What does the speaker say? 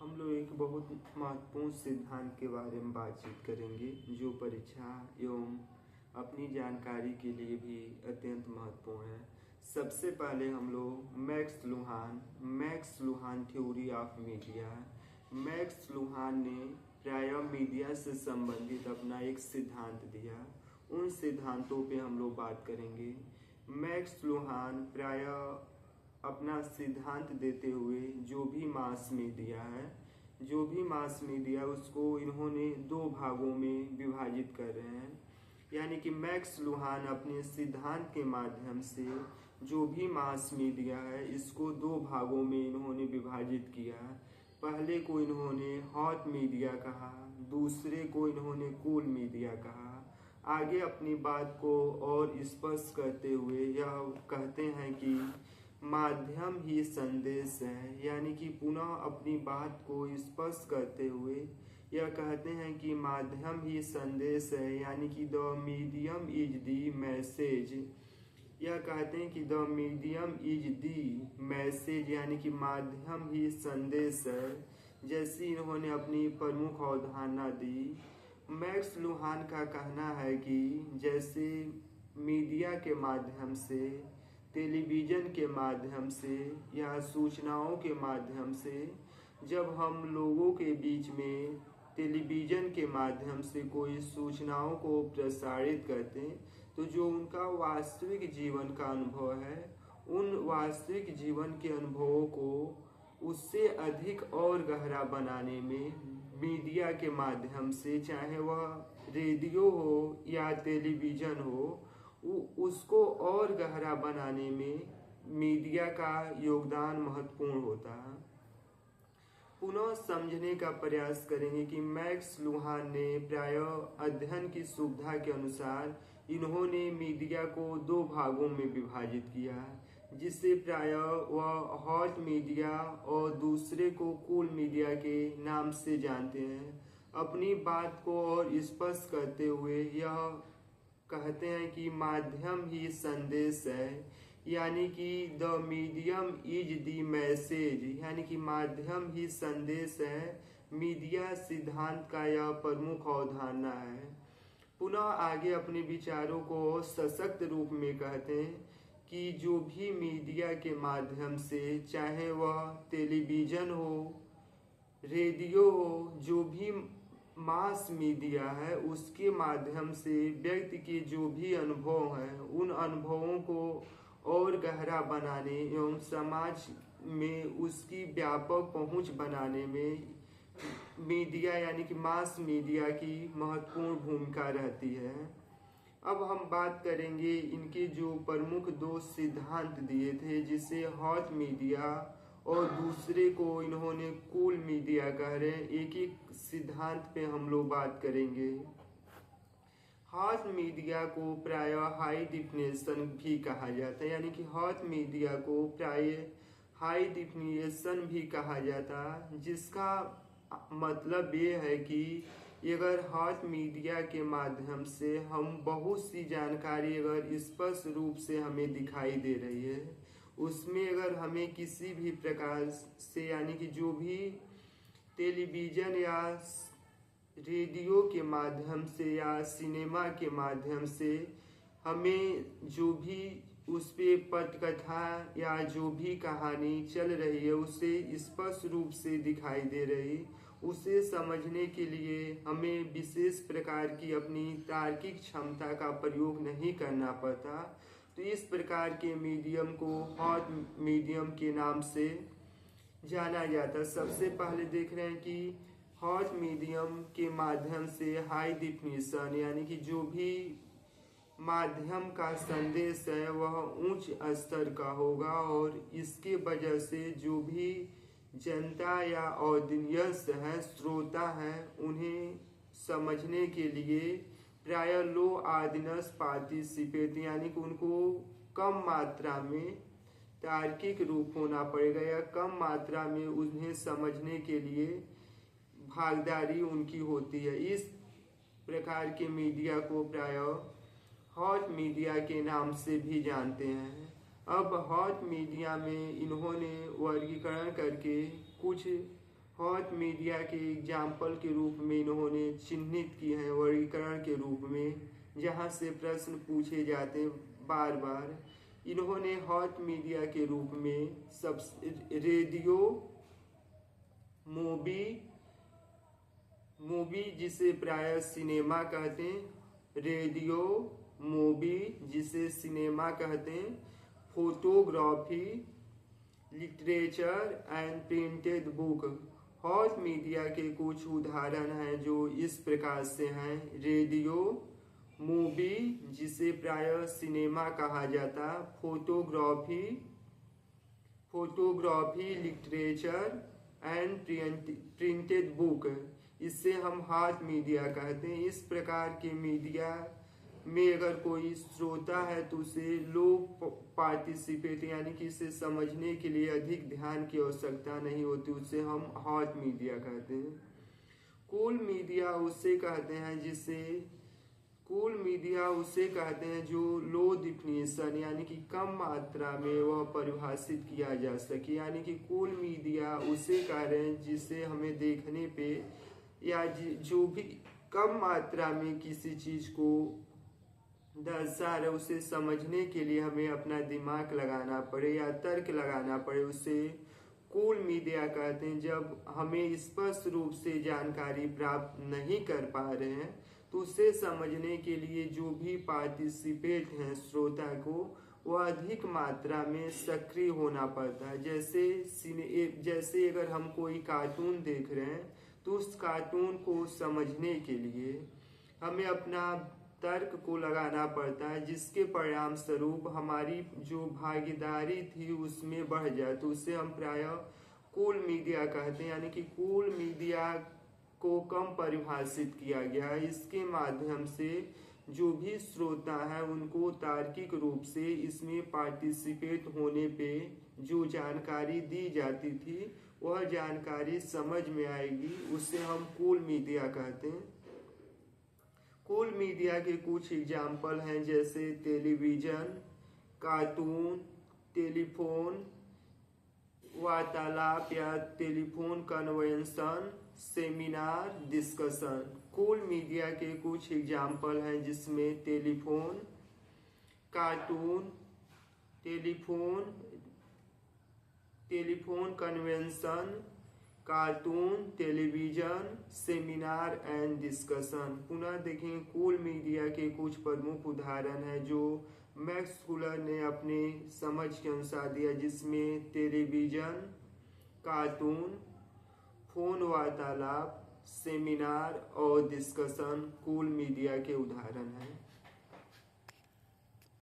हम लोग एक बहुत महत्वपूर्ण सिद्धांत के बारे में बातचीत करेंगे जो परीक्षा एवं अपनी जानकारी के लिए भी अत्यंत महत्वपूर्ण है। सबसे पहले हम लोग McLuhan theory of media. McLuhan ने प्रायः मीडिया से संबंधित अपना एक सिद्धांत दिया। उन सिद्धांतों पे हम लोग बात करेंगे। मैक्स लुहान प्रायः अपना सिद्धांत देते हुए जो भी मास मीडिया उसको इन्होंने दो भागों में विभाजित कर रहे हैं। यानी कि मैक्स लुहान अपने सिद्धांत के माध्यम से जो भी मास मीडिया है इसको दो भागों में इन्होंने विभाजित किया। पहले को इन्होंने हॉट मीडिया कहा, दूसरे को इन्होंने कूल मीडिया कहा। आगे अपनी बात को और स्पष्ट करते हुए यह कहते हैं कि माध्यम ही संदेश है। यानी कि पुनः अपनी बात को स्पष्ट करते हुए यह कहते हैं कि माध्यम ही संदेश है। यानी कि the medium is the message. यह कहते हैं कि the medium is the message, यानी कि माध्यम ही संदेश है। जैसी इन्होंने अपनी प्रमुख अवधारणा दी। मैक्स लुहान का कहना है कि जैसे मीडिया के माध्यम से, टेलीविज़न के माध्यम से या सूचनाओं के माध्यम से जब हम लोगों के बीच में टेलीविज़न के माध्यम से कोई सूचनाओं को प्रसारित करते हैं तो जो उनका वास्तविक जीवन का अनुभव है उन वास्तविक जीवन के अनुभवों को उससे अधिक और गहरा बनाने में मीडिया के माध्यम से, चाहे वह रेडियो हो या टेलीविज़न हो, उसको और गहरा बनाने में मीडिया का योगदान महत्वपूर्ण होता है। पुनः समझने का प्रयास करेंगे कि मैक्स लुहान ने प्रायः अध्ययन की सुविधा के अनुसार इन्होंने मीडिया को दो भागों में विभाजित किया, जिससे प्रायः वह हॉट मीडिया और दूसरे को कूल मीडिया के नाम से जानते हैं। अपनी बात को और स्पष्ट करते हुए यह कहते हैं कि माध्यम ही संदेश है। यानी कि the medium is the message, यानी कि माध्यम ही संदेश है। मीडिया सिद्धांत का यह प्रमुख अवधारणा है। पुनः आगे अपने विचारों को सशक्त रूप में कहते हैं कि जो भी मीडिया के माध्यम से, चाहे वह टेलीविज़न हो, रेडियो हो, जो भी मास मीडिया है उसके माध्यम से व्यक्ति के जो भी अनुभव हैं उन अनुभवों को और गहरा बनाने एवं समाज में उसकी व्यापक पहुंच बनाने में मीडिया यानी कि मास मीडिया की महत्वपूर्ण भूमिका रहती है। अब हम बात करेंगे इनके जो प्रमुख दो सिद्धांत दिए थे, जिसे हॉट मीडिया और दूसरे को इन्होंने कूल मीडिया कह रहे हैं। एक एक सिद्धांत पे हम लोग बात करेंगे। हॉट मीडिया को प्रायः हाई डिफिनेशन भी कहा जाता है, यानी कि हॉट मीडिया को प्रायः हाई डिफिनेशन भी कहा जाता है, जिसका मतलब ये है कि अगर हॉट मीडिया के माध्यम से हम बहुत सी जानकारी अगर स्पष्ट रूप से हमें दिखाई दे रही है, उसमें अगर हमें किसी भी प्रकार से, यानी कि जो भी टेलीविज़न या रेडियो के माध्यम से या सिनेमा के माध्यम से हमें जो भी उस पे पटकथा या जो भी कहानी चल रही है उसे स्पष्ट रूप से दिखाई दे रही, उसे समझने के लिए हमें विशेष प्रकार की अपनी तार्किक क्षमता का प्रयोग नहीं करना पड़ता। तो इस प्रकार के मीडियम को हॉट मीडियम के नाम से जाना जाता है। सबसे पहले देख रहे हैं कि हॉट मीडियम के माध्यम से हाई डिफिनेशन, यानी कि जो भी माध्यम का संदेश है वह उच्च स्तर का होगा और इसके वजह से जो भी जनता या ऑडियंस है, श्रोता है, उन्हें समझने के लिए प्रायः लो ऑडियंस पार्टिसिपेट, यानी कि उनको कम मात्रा में तार्किक रूप होना पड़ेगा या कम मात्रा में उन्हें समझने के लिए भागीदारी उनकी होती है। इस प्रकार के मीडिया को प्रायः हॉट मीडिया के नाम से भी जानते हैं। अब हॉट मीडिया में इन्होंने वर्गीकरण करके कुछ हॉट मीडिया के एग्जाम्पल के रूप में इन्होंने चिन्हित किए हैं वर्गीकरण के रूप में, जहाँ से प्रश्न पूछे जाते हैं बार बार। इन्होंने हॉट मीडिया के रूप में सब रेडियो, मूवी जिसे प्रायः सिनेमा कहते हैं, रेडियो, मूवी जिसे सिनेमा कहते हैं, photography, literature and printed book. Hot media के कुछ उदाहरण हैं जो इस प्रकार से हैं: रेडियो, मूवी जिसे प्रायः सिनेमा कहा जाता, photography, literature and printed book, इससे हम हॉट मीडिया कहते हैं। इस प्रकार के मीडिया में अगर कोई श्रोता है तो उसे लो पार्टिसिपेट यानी कि इसे समझने के लिए अधिक ध्यान की आवश्यकता नहीं होती, उसे हम हॉट मीडिया कहते हैं। कूल मीडिया उसे कहते हैं जो लो डिफिनेशन यानी कि कम मात्रा में वह परिभाषित किया जा सके। यानी कि कूल मीडिया उसे कह रहे हैं जिसे हमें देखने पे या जो भी कम मात्रा में किसी चीज को दर्शा रहे उसे समझने के लिए हमें अपना दिमाग लगाना पड़े या तर्क लगाना पड़े, उसे कूल मीडिया कहते हैं। जब हमें स्पष्ट रूप से जानकारी प्राप्त नहीं कर पा रहे हैं तो उसे समझने के लिए जो भी पार्टिसिपेट हैं श्रोता को, वह अधिक मात्रा में सक्रिय होना पड़ता है। जैसे अगर हम कोई कार्टून देख रहे हैं तो उस कार्टून को समझने के लिए हमें अपना तर्क को लगाना पड़ता है, जिसके परिणाम स्वरूप हमारी जो भागीदारी थी उसमें बढ़ जाए, तो उसे हम प्रायः कूल मीडिया कहते हैं। यानी कि कूल मीडिया को कम परिभाषित किया गया है। इसके माध्यम से जो भी श्रोता है उनको तार्किक रूप से इसमें पार्टिसिपेट होने पे जो जानकारी दी जाती थी वह जानकारी समझ में आएगी, उसे हम कूल मीडिया कहते हैं। कूल मीडिया के कुछ एग्जाम्पल हैं जैसे टेलीविजन, कार्टून, टेलीफोन वार्तालाप या telephone convention, seminar, discussion. Cool media के कुछ एग्जाम्पल हैं जिसमें telephone, cartoon, telephone convention, cartoon, television, seminar and discussion. पुनः देखें, कूल मीडिया के कुछ प्रमुख उदाहरण हैं जो मैक्स कूलर ने अपने समझ के अनुसार दिया, जिसमें टेलीविजन, कार्टून, फोन वार्तालाप, सेमिनार और डिस्कशन कूल मीडिया के उदाहरण हैं।